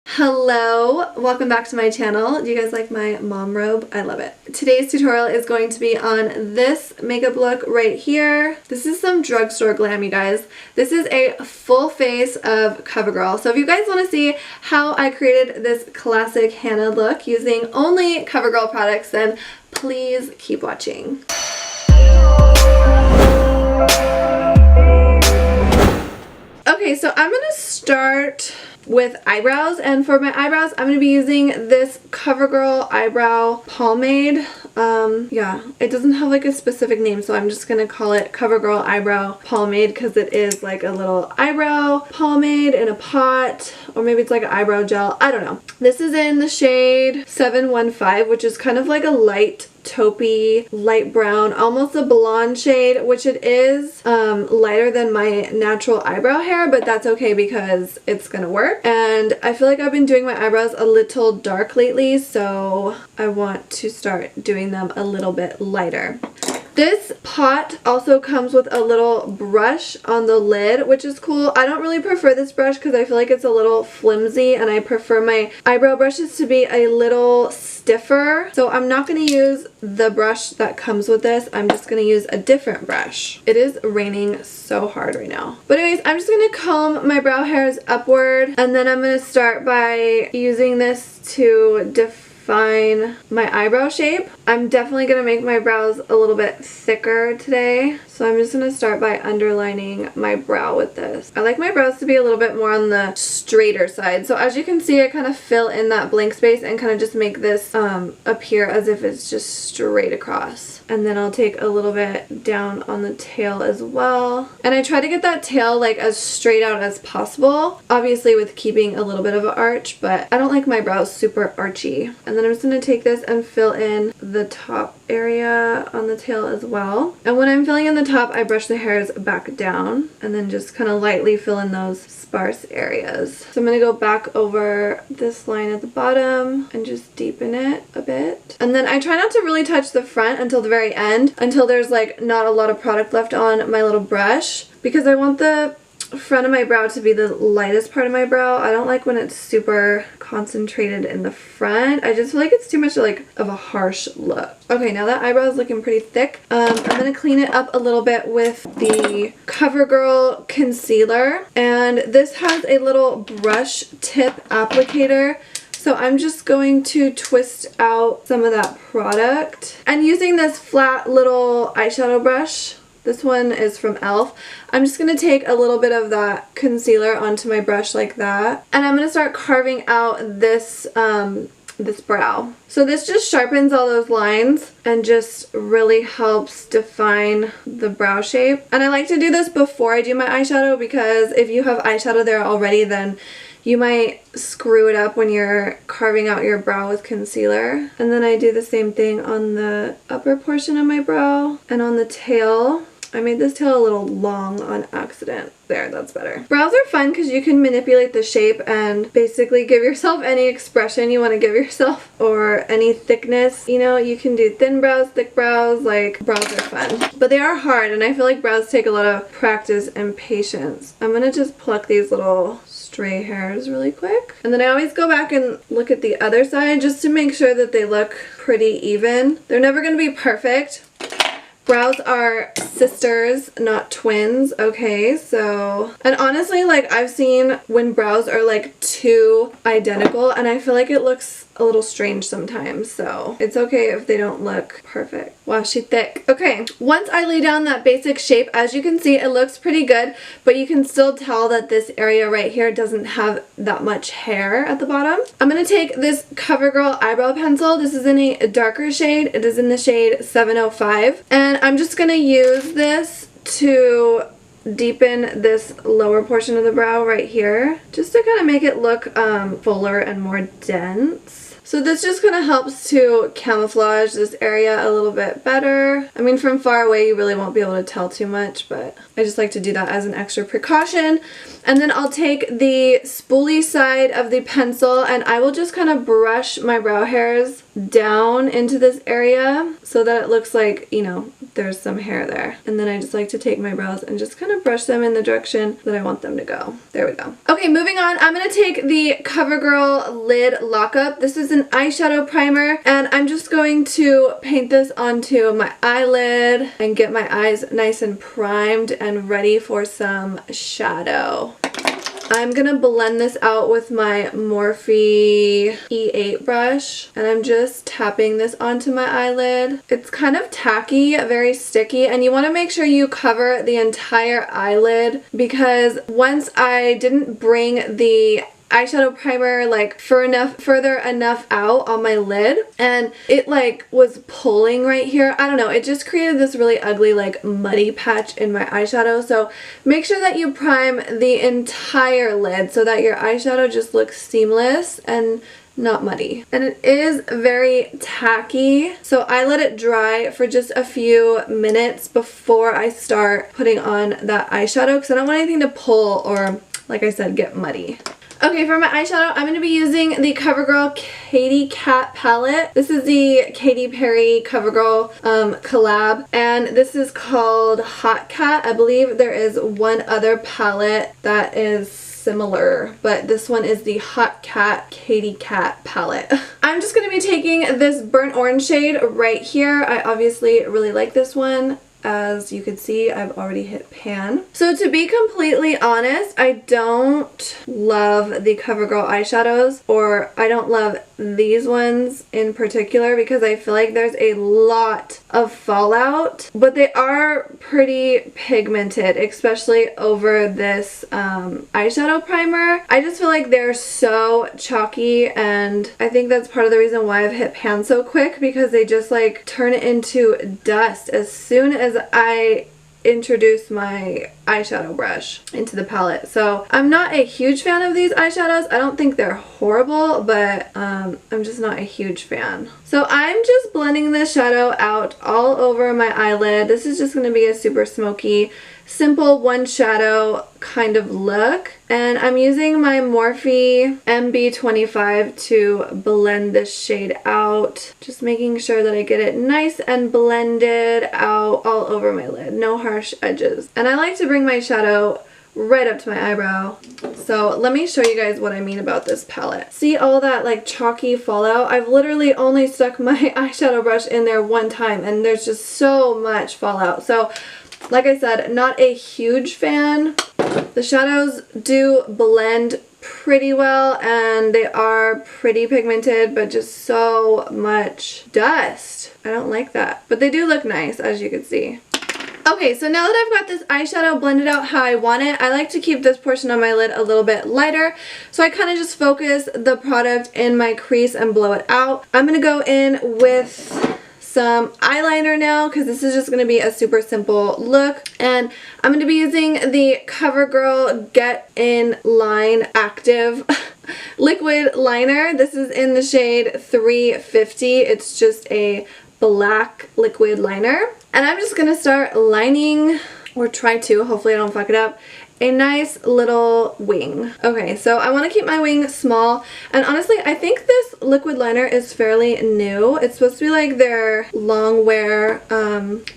Hello, welcome back to my channel. Do you guys like my mom robe? I love it. Today's tutorial is going to be on this makeup look right here. This is some drugstore glam, you guys. This is a full face of Covergirl. So if you guys want to see how I created this classic Hannah look using only Covergirl products, then please keep watching. Okay, so I'm going to start with eyebrows, and for my eyebrows I'm going to be using this Covergirl eyebrow pomade. Yeah, it doesn't have like a specific name, so I'm just going to call it Covergirl eyebrow pomade because it is like a little eyebrow pomade in a pot, or maybe it's like an eyebrow gel, I don't know. This is in the shade 715, which is kind of like a light taupey, light brown, almost a blonde shade, which it is lighter than my natural eyebrow hair, but that's okay because it's gonna work. And I feel like I've been doing my eyebrows a little dark lately, so I want to start doing them a little bit lighter. This pot also comes with a little brush on the lid, which is cool. I don't really prefer this brush because I feel like it's a little flimsy, and I prefer my eyebrow brushes to be a little stiffer. So I'm not going to use the brush that comes with this. I'm just going to use a different brush. It is raining so hard right now. But anyways, I'm just going to comb my brow hairs upward, and then I'm going to start by using this to define my eyebrow shape. I'm definitely going to make my brows a little bit thicker today, so I'm just going to start by underlining my brow with this. I like my brows to be a little bit more on the straighter side, so as you can see I kind of fill in that blank space and kind of just make this appear as if it's just straight across. And then I'll take a little bit down on the tail as well, and I try to get that tail like as straight out as possible, obviously with keeping a little bit of an arch, but I don't like my brows super archy. And then I'm just going to take this and fill in the top area on the tail as well. And when I'm filling in the top, I brush the hairs back down and then just kind of lightly fill in those sparse areas. So I'm going to go back over this line at the bottom and just deepen it a bit. And then I try not to really touch the front until the very end, until there's like not a lot of product left on my little brush, because I want the front of my brow to be the lightest part of my brow. I don't like when it's super concentrated in the front. I just feel like it's too much like of a harsh look. Okay, now that eyebrow is looking pretty thick, I'm gonna clean it up a little bit with the Covergirl concealer, and this has a little brush tip applicator. So I'm just going to twist out some of that product, and using this flat little eyeshadow brush, this one is from e.l.f., I'm just going to take a little bit of that concealer onto my brush like that, and I'm going to start carving out this this brow. So this just sharpens all those lines and just really helps define the brow shape. And I like to do this before I do my eyeshadow, because if you have eyeshadow there already, then you might screw it up when you're carving out your brow with concealer. And then I do the same thing on the upper portion of my brow and on the tail. I made this tail a little long on accident. There, that's better. Brows are fun because you can manipulate the shape and basically give yourself any expression you want to give yourself, or any thickness. You know, you can do thin brows, thick brows, like brows are fun. But they are hard, and I feel like brows take a lot of practice and patience. I'm going to just pluck these little stray hairs really quick. And then I always go back and look at the other side just to make sure that they look pretty even. They're never going to be perfect. Brows are sisters, not twins, okay? So, and honestly, like, I've seen when brows are like too identical, and I feel like it looks a little strange sometimes, so it's okay if they don't look perfect. Wow, she's thick. Okay, once I lay down that basic shape, as you can see, it looks pretty good, but you can still tell that this area right here doesn't have that much hair at the bottom. I'm going to take this Covergirl eyebrow pencil. This is in a darker shade. It is in the shade 705, and I'm just going to use this to deepen this lower portion of the brow right here, just to kind of make it look fuller and more dense. So this just kind of helps to camouflage this area a little bit better. I mean, from far away you really won't be able to tell too much, but I just like to do that as an extra precaution. And then I'll take the spoolie side of the pencil and I will just kind of brush my brow hairs down into this area so that it looks like, you know, there's some hair there. And then I just like to take my brows and just kind of brush them in the direction that I want them to go. There we go. Okay, moving on, I'm going to take the CoverGirl Lid Lockup. This is an eyeshadow primer and I'm just going to paint this onto my eyelid and get my eyes nice and primed and ready for some shadow. I'm gonna blend this out with my Morphe E8 brush and I'm just tapping this onto my eyelid. It's kind of tacky, very sticky, and you want to make sure you cover the entire eyelid because once I didn't bring the eyeshadow primer like further enough out on my lid and it like was pulling right here. I don't know, it just created this really ugly like muddy patch in my eyeshadow. So make sure that you prime the entire lid so that your eyeshadow just looks seamless and not muddy. And it is very tacky, so I let it dry for just a few minutes before I start putting on that eyeshadow because I don't want anything to pull or, like I said, get muddy. Okay, for my eyeshadow, I'm going to be using the CoverGirl Katy Kat palette. This is the Katy Perry CoverGirl collab, and this is called Hot Cat. I believe there is one other palette that is similar, but this one is the Hot Cat Katy Kat palette. I'm just going to be taking this burnt orange shade right here. I obviously really like this one. As you can see, I've already hit pan. So to be completely honest, I don't love the CoverGirl eyeshadows, or I don't love these ones in particular because I feel like there's a lot of fallout, but they are pretty pigmented, especially over this eyeshadow primer. I just feel like they're so chalky, and I think that's part of the reason why I've hit pan so quick, because they just like turn it into dust as soon as I introduce my eyeshadow brush into the palette. So I'm not a huge fan of these eyeshadows. I don't think they're horrible, but I'm just not a huge fan. So I'm just blending this shadow out all over my eyelid. This is just going to be a super smoky, simple one shadow kind of look, and I'm using my Morphe MB25 to blend this shade out, just making sure that I get it nice and blended out all over my lid, no harsh edges. And I like to bring my shadow right up to my eyebrow. So let me show you guys what I mean about this palette. See all that like chalky fallout? I've literally only stuck my eyeshadow brush in there one time and there's just so much fallout. So like I said, not a huge fan. The shadows do blend pretty well and they are pretty pigmented, but just so much dust. I don't like that. But they do look nice, as you can see. Okay, so now that I've got this eyeshadow blended out how I want it, I like to keep this portion on my lid a little bit lighter. So I kind of just focus the product in my crease and blow it out. I'm going to go in with some eyeliner now because this is just going to be a super simple look, and I'm going to be using the CoverGirl Get In Line Active liquid liner. This is in the shade 350. It's just a black liquid liner, and I'm just going to start lining, or try to, hopefully I don't fuck it up, a nice little wing. Okay, so I want to keep my wing small, and honestly I think this liquid liner is fairly new. It's supposed to be like their long wear,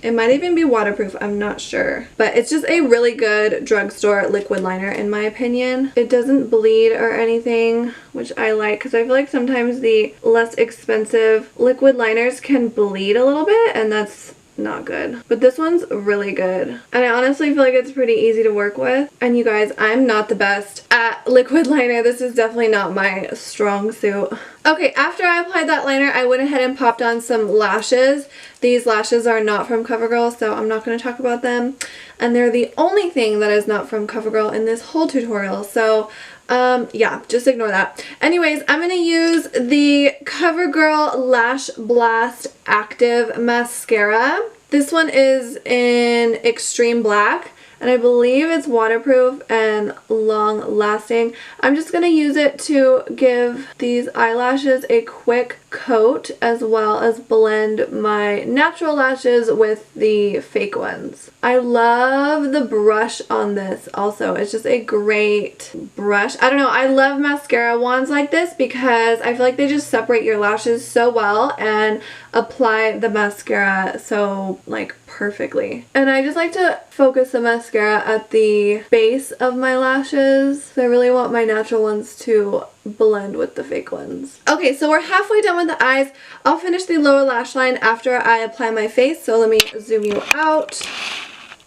it might even be waterproof, I'm not sure, but it's just a really good drugstore liquid liner in my opinion. It doesn't bleed or anything, which I like because I feel like sometimes the less expensive liquid liners can bleed a little bit, and that's not good. But this one's really good, and I honestly feel like it's pretty easy to work with. And you guys, I'm not the best at liquid liner. This is definitely not my strong suit. Okay, after I applied that liner, I went ahead and popped on some lashes. These lashes are not from CoverGirl, so I'm not going to talk about them, and they're the only thing that is not from CoverGirl in this whole tutorial, so yeah, just ignore that. Anyways, I'm going to use the CoverGirl Lash Blast Active Mascara. This one is in Extreme Black, and I believe it's waterproof and long lasting. I'm just going to use it to give these eyelashes a quick coat as well as blend my natural lashes with the fake ones. I love the brush on this also. It's just a great brush. I don't know, I love mascara wands like this because I feel like they just separate your lashes so well and apply the mascara so like perfectly. And I just like to focus the mascara at the base of my lashes. So I really want my natural ones to blend with the fake ones. Okay, so we're halfway done with the eyes. I'll finish the lower lash line after I apply my face. So let me zoom you out.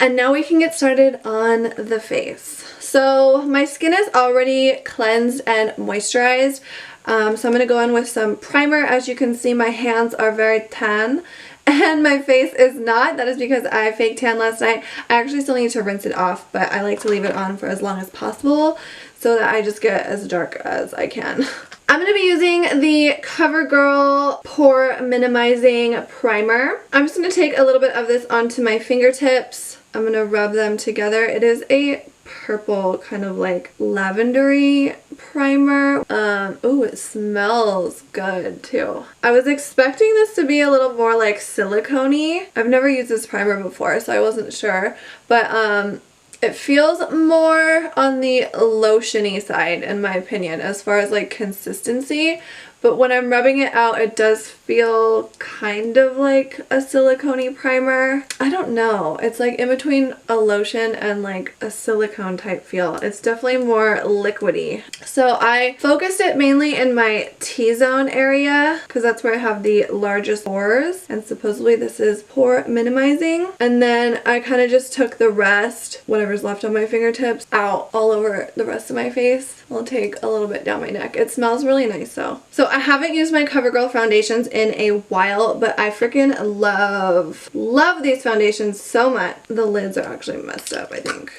And now we can get started on the face. So my skin is already cleansed and moisturized. So I'm going to go in with some primer. As you can see, my hands are very tan and my face is not. That is because I fake tan last night. I actually still need to rinse it off, but I like to leave it on for as long as possible so that I just get as dark as I can. I'm going to be using the Covergirl Pore Minimizing Primer. I'm just going to take a little bit of this onto my fingertips. I'm going to rub them together. It is a purple kind of like lavendery primer. Oh, it smells good too. I was expecting this to be a little more like silicone-y. I've never used this primer before, so I wasn't sure, but it feels more on the lotion-y side in my opinion as far as like consistency. But when I'm rubbing it out, it does feel kind of like a silicone-y primer. I don't know. It's like in between a lotion and like a silicone type feel. It's definitely more liquidy. So I focused it mainly in my T-zone area because that's where I have the largest pores. And supposedly this is pore minimizing. And then I kind of just took the rest, whatever's left on my fingertips, out all over the rest of my face. I'll take a little bit down my neck. It smells really nice though. So I haven't used my CoverGirl foundations in a while, but I freaking love these foundations so much. The lids are actually messed up, I think.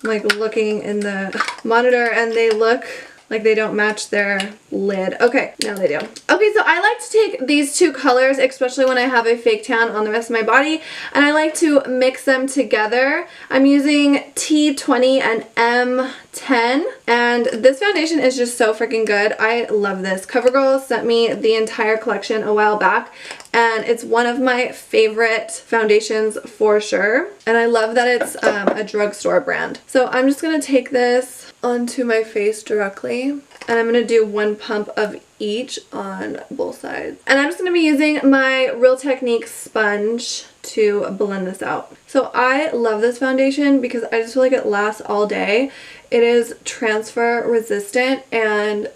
I'm like looking in the monitor and they look like they don't match their lid. Okay, now they do. Okay, so I like to take these two colors, especially when I have a fake tan on the rest of my body, and I like to mix them together. I'm using T20 and M10, and this foundation is just so freaking good. I love this. CoverGirl sent me the entire collection a while back, and it's one of my favorite foundations for sure. And I love that it's a drugstore brand. So I'm just gonna take this onto my face directly, and I'm going to do one pump of each on both sides. And I'm just going to be using my Real Technique sponge to blend this out. So I love this foundation because I just feel like it lasts all day. It is transfer resistant and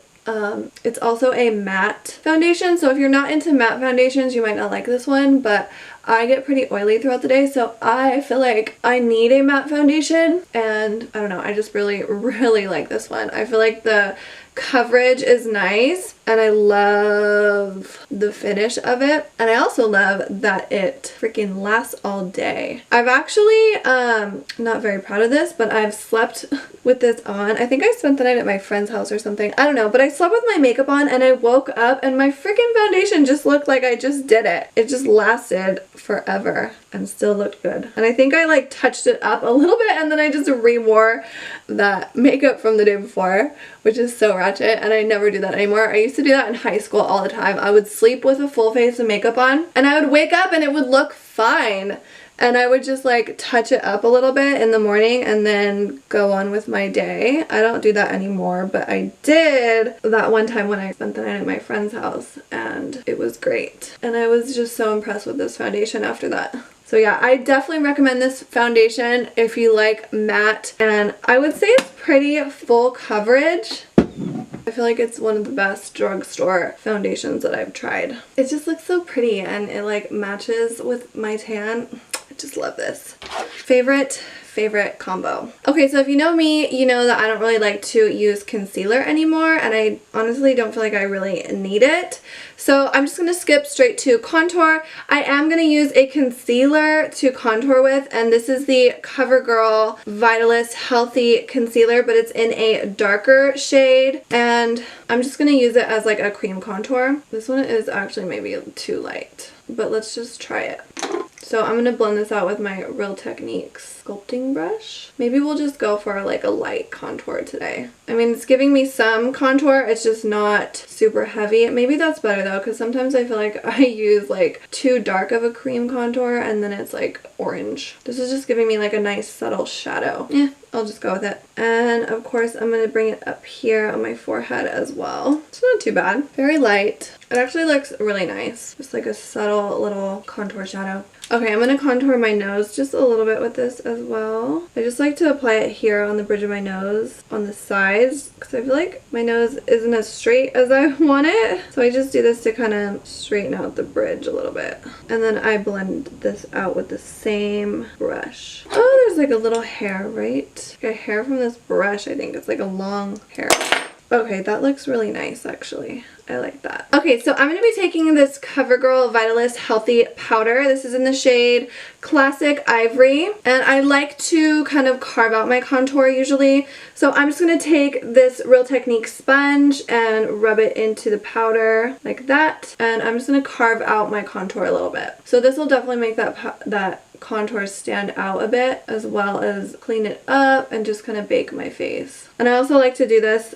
it's also a matte foundation. So if you're not into matte foundations, you might not like this one, but I get pretty oily throughout the day, so I feel like I need a matte foundation, and I don't know, I just really like this one. I feel like the coverage is nice and I love the finish of it, and I also love that it freaking lasts all day. I've actually not very proud of this, but I've slept with this on. I think I spent the night at my friend's house or something, I don't know, but I slept with my makeup on and I woke up and my freaking foundation just looked like I just did it. It just lasted forever and still looked good. And I think I like touched it up a little bit and then I just re-wore that makeup from the day before, which is so ratchet, and I never do that anymore. I used to do that in high school all the time. I would sleep with a full face of makeup on and I would wake up and it would look fine. And I would just like touch it up a little bit in the morning and then go on with my day. I don't do that anymore, but I did that one time when I spent the night at my friend's house and it was great. And I was just so impressed with this foundation after that. So yeah, I definitely recommend this foundation if you like matte, and I would say it's pretty full coverage. I feel like it's one of the best drugstore foundations that I've tried. It just looks so pretty and it like matches with my tan. I just love this. Favorite combo. Okay, so if you know me, you know that I don't really like to use concealer anymore, and I honestly don't feel like I really need it. So I'm just going to skip straight to contour. I am going to use a concealer to contour with, and this is the CoverGirl Vitalist Healthy Concealer, but it's in a darker shade, and I'm just going to use it as like a cream contour. This one is actually maybe too light, but let's just try it. So I'm going to blend this out with my Real Techniques sculpting brush. Maybe we'll just go for like a light contour today. I mean, it's giving me some contour, it's just not super heavy. Maybe that's better though, because sometimes I feel like I use like too dark of a cream contour and then it's like orange. This is just giving me like a nice subtle shadow. Yeah, I'll just go with it. And of course I'm going to bring it up here on my forehead as well. It's not too bad. Very light. It actually looks really nice. Just like a subtle little contour shadow. Okay, I'm going to contour my nose just a little bit with this as well. I just like to apply it here on the bridge of my nose, on the sides, because I feel like my nose isn't as straight as I want it. So I just do this to kind of straighten out the bridge a little bit. And then I blend this out with the same brush. Oh, there's like a little hair, right? Like a hair from this brush, I think. It's like a long hair. Okay, that looks really nice actually. I like that. Okay, so I'm going to be taking this CoverGirl Vitalist Healthy Powder. This is in the shade Classic Ivory. And I like to kind of carve out my contour usually. So I'm just going to take this Real Technique sponge and rub it into the powder like that. And I'm just going to carve out my contour a little bit. So this will definitely make that contour stand out a bit, as well as clean it up and just kind of bake my face. And I also like to do this,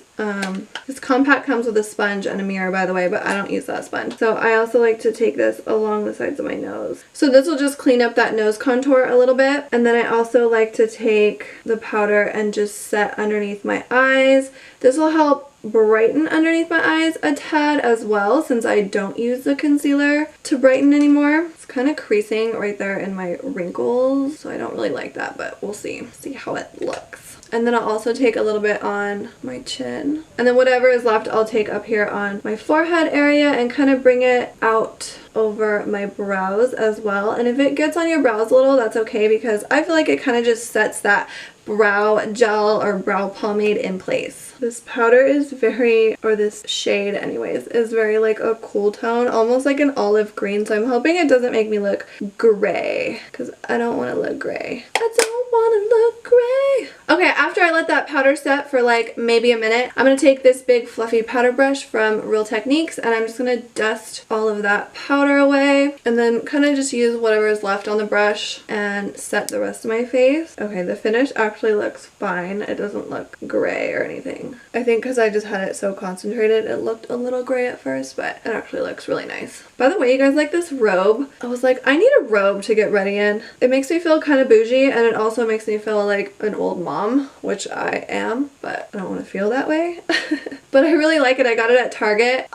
this compact comes with a sponge and a mirror by the way, but I don't use that sponge. So I also like to take this along the sides of my nose. So this will just clean up that nose contour a little bit. And then I also like to take the powder and just set underneath my eyes. This will help brighten underneath my eyes a tad as well, since I don't use the concealer to brighten anymore. It's kind of creasing right there in my wrinkles, so I don't really like that, but we'll see how it looks. And then I'll also take a little bit on my chin. And then whatever is left I'll take up here on my forehead area and kind of bring it out over my brows as well. And if it gets on your brows a little, that's okay, because I feel like it kind of just sets that brow gel or brow pomade in place. This powder is very, or this shade anyways, is very like a cool tone, almost like an olive green, so I'm hoping it doesn't make me look gray, because I don't want to look gray. I don't want to look gray. Okay, after I let that powder set for like maybe a minute, I'm going to take this big fluffy powder brush from Real Techniques and I'm just going to dust all of that powder away and then kind of just use whatever is left on the brush and set the rest of my face. Okay, the finish actually looks fine. It doesn't look gray or anything. I think because I just had it so concentrated, it looked a little gray at first, but it actually looks really nice. By the way, you guys, like this robe? I was like, I need a robe to get ready in. It makes me feel kind of bougie and it also makes me feel like an old mom, which I am, but I don't want to feel that way. But I really like it. I got it at Target.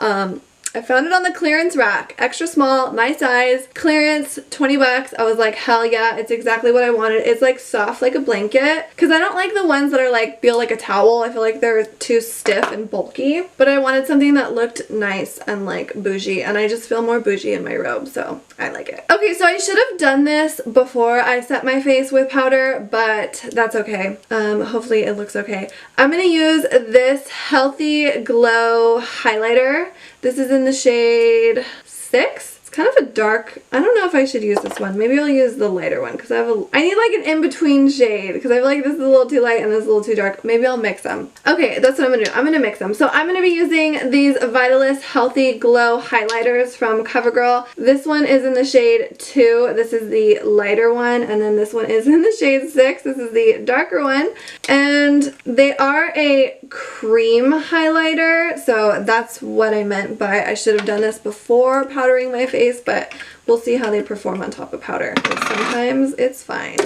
I found it on the clearance rack, extra small, my size, clearance, 20 bucks. I was like, hell yeah, it's exactly what I wanted. It's like soft like a blanket, because I don't like the ones that are like, feel like a towel. I feel like they're too stiff and bulky, but I wanted something that looked nice and like bougie, and I just feel more bougie in my robe, so I like it. Okay, so I should have done this before I set my face with powder, but that's okay. Hopefully it looks okay. I'm gonna use this Healthy Glow highlighter. This is in the shade 6. It's kind of a dark, I don't know if I should use this one. Maybe I'll use the lighter one because I need like an in-between shade because I feel like this is a little too light and this is a little too dark. Maybe I'll mix them. Okay, that's what I'm gonna do. I'm gonna mix them. So I'm gonna be using these Vitalist Healthy Glow highlighters from CoverGirl. This one is in the shade 2. This is the lighter one, and then this one is in the shade 6. This is the darker one. And they are a cream highlighter, so that's what I meant by I should have done this before powdering my face, but we'll see how they perform on top of powder, because sometimes it's fine.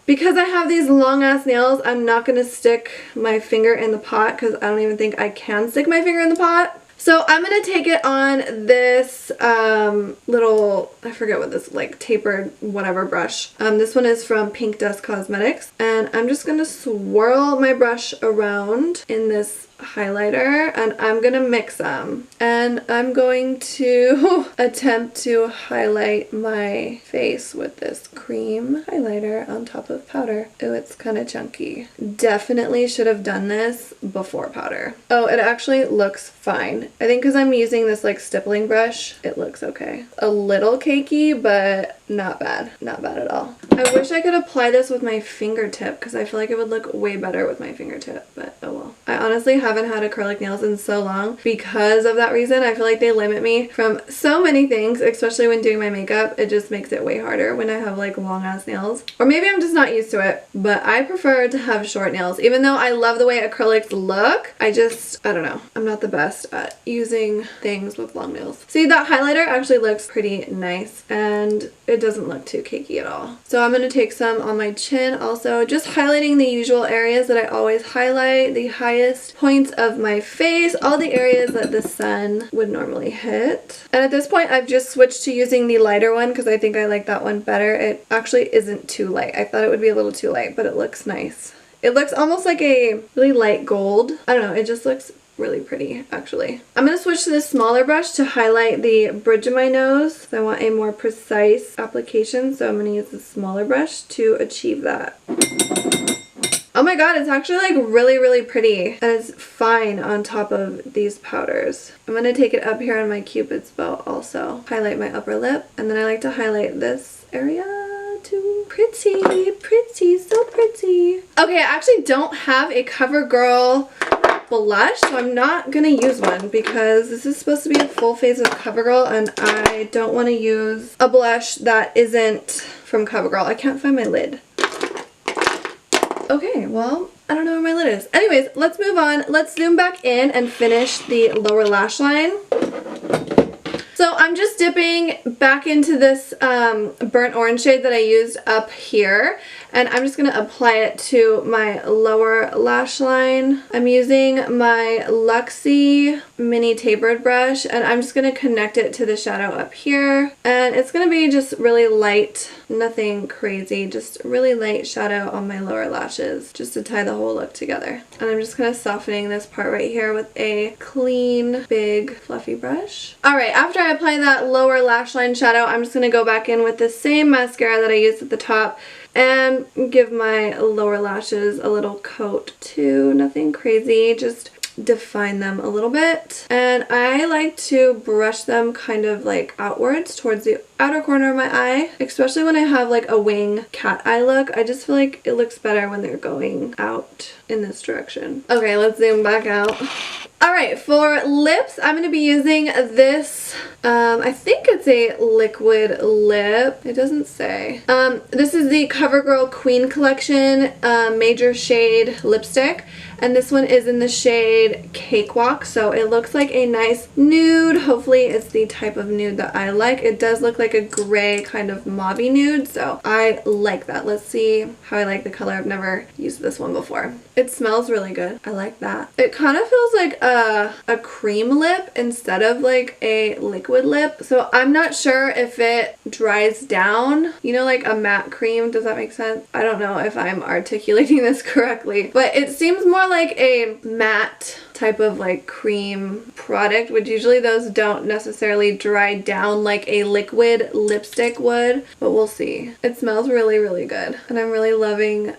Because I have these long ass nails, I'm not going to stick my finger in the pot because I don't even think I can stick my finger in the pot. So I'm going to take it on this little, I forget what this, like tapered whatever brush. This one is from Pink Dust Cosmetics. And I'm just going to swirl my brush around in this highlighter and I'm gonna mix them, and I'm going to attempt to highlight my face with this cream highlighter on top of powder. Oh, it's kind of chunky. Definitely should have done this before powder. Oh, it actually looks fine. I think because I'm using this like stippling brush, it looks okay. A little cakey, but not bad. Not bad at all. I wish I could apply this with my fingertip because I feel like it would look way better with my fingertip, but oh well. I honestly haven't had acrylic nails in so long because of that reason. I feel like they limit me from so many things, especially when doing my makeup. It just makes it way harder when I have like long ass nails. Or maybe I'm just not used to it, but I prefer to have short nails. Even though I love the way acrylics look, I don't know. I'm not the best at using things with long nails. See, that highlighter actually looks pretty nice and it doesn't look too cakey at all. So I'm going to take some on my chin also, just highlighting the usual areas that I always highlight, the highest points of my face, all the areas that the sun would normally hit. And at this point, I've just switched to using the lighter one because I think I like that one better. It actually isn't too light. I thought it would be a little too light, but it looks nice. It looks almost like a really light gold. I don't know, it just looks really pretty actually. I'm going to switch to this smaller brush to highlight the bridge of my nose. I want a more precise application, so I'm going to use the smaller brush to achieve that. Oh my god, it's actually like really pretty and it's fine on top of these powders. I'm going to take it up here on my Cupid's bow also. Highlight my upper lip, and then I like to highlight this area too. Pretty, so pretty. Okay, I actually don't have a CoverGirl blush, so I'm not gonna use one because this is supposed to be a full face of CoverGirl and I don't want to use a blush that isn't from CoverGirl. I can't find my lid. Okay, well, I don't know where my lid is. Anyways, let's move on. Let's zoom back in and finish the lower lash line. So I'm just dipping back into this burnt orange shade that I used up here, and I'm just going to apply it to my lower lash line. I'm using my Luxie mini tapered brush, and I'm just going to connect it to the shadow up here, and it's going to be just really light, nothing crazy, just really light shadow on my lower lashes just to tie the whole look together. And I'm just kind of softening this part right here with a clean, big, fluffy brush. Alright, after I apply that lower lash line shadow, I'm just going to go back in with the same mascara that I used at the top and give my lower lashes a little coat too. Nothing crazy, just define them a little bit. And I like to brush them kind of like outwards towards the outer corner of my eye, especially when I have like a wing cat eye look. I just feel like it looks better when they're going out in this direction. Okay, let's zoom back out. Alright, for lips, I'm going to be using this, I think it's a liquid lip. It doesn't say. This is the CoverGirl Queen Collection Major Shade Lipstick. And this one is in the shade Cakewalk, so it looks like a nice nude. Hopefully it's the type of nude that I like. It does look like a gray kind of mauve-y nude, so I like that. Let's see how I like the color. I've never used this one before. It smells really good. I like that. It kind of feels like a cream lip instead of like a liquid lip, so I'm not sure if it dries down, you know, like a matte cream. Does that make sense? I don't know if I'm articulating this correctly, but it seems more like a matte type of like cream product, which usually those don't necessarily dry down like a liquid lipstick would, but we'll see. It smells really good, and I'm really loving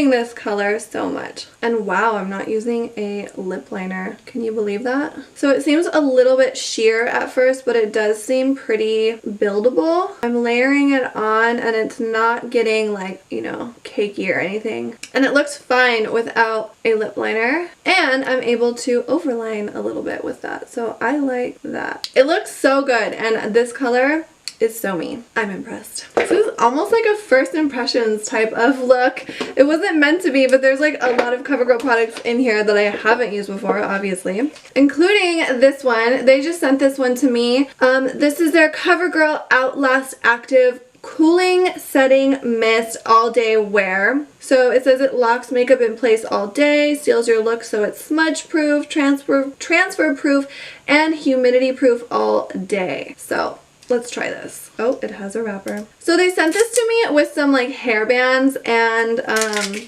this color so much. And wow, I'm not using a lip liner. Can you believe that? So it seems a little bit sheer at first, but it does seem pretty buildable. I'm layering it on and it's not getting like, you know, cakey or anything. And it looks fine without a lip liner. And I'm able to overline a little bit with that. So I like that. It looks so good, and this color is so me. I'm impressed. This is almost like a first impressions type of look. It wasn't meant to be, but there's like a lot of CoverGirl products in here that I haven't used before, obviously, including this one. They just sent this one to me. This is their CoverGirl Outlast Active Cooling Setting Mist All Day Wear. So it says it locks makeup in place all day, seals your look so it's smudge proof, transfer proof, and humidity proof all day. So let's try this. Oh, it has a wrapper. So they sent this to me with some like hair bands and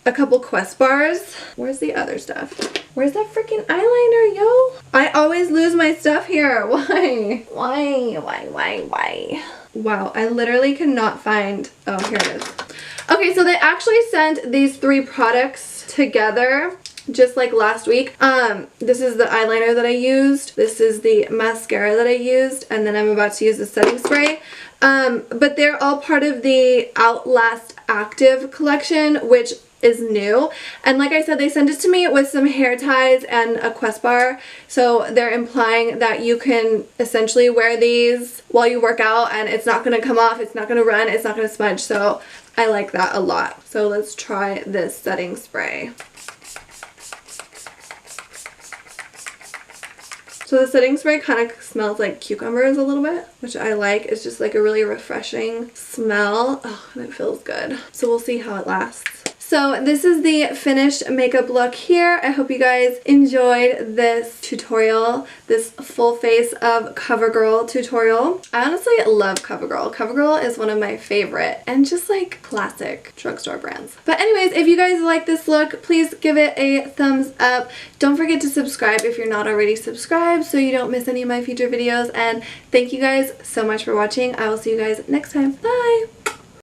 a couple Quest bars. Where's the other stuff? Where's that freaking eyeliner, yo? I always lose my stuff here. Why? Why? Wow, I literally cannot find... Oh, here it is. Okay, so they actually sent these three products together. just like last week. This is the eyeliner that I used. This is the mascara that I used. And then I'm about to use the setting spray. But they're all part of the Outlast Active collection, which is new. And like I said, they sent it to me with some hair ties and a Quest bar. So they're implying that you can essentially wear these while you work out and it's not going to come off, it's not going to run, it's not going to smudge. So I like that a lot. So let's try this setting spray. So the setting spray kind of smells like cucumbers a little bit, which I like. It's just like a really refreshing smell. Oh, and it feels good. So we'll see how it lasts. So this is the finished makeup look here. I hope you guys enjoyed this tutorial, this full face of Covergirl tutorial. I honestly love Covergirl. Covergirl is one of my favorite and just like classic drugstore brands. But anyways, if you guys like this look, please give it a thumbs up. Don't forget to subscribe if you're not already subscribed so you don't miss any of my future videos. And thank you guys so much for watching. I will see you guys next time. Bye!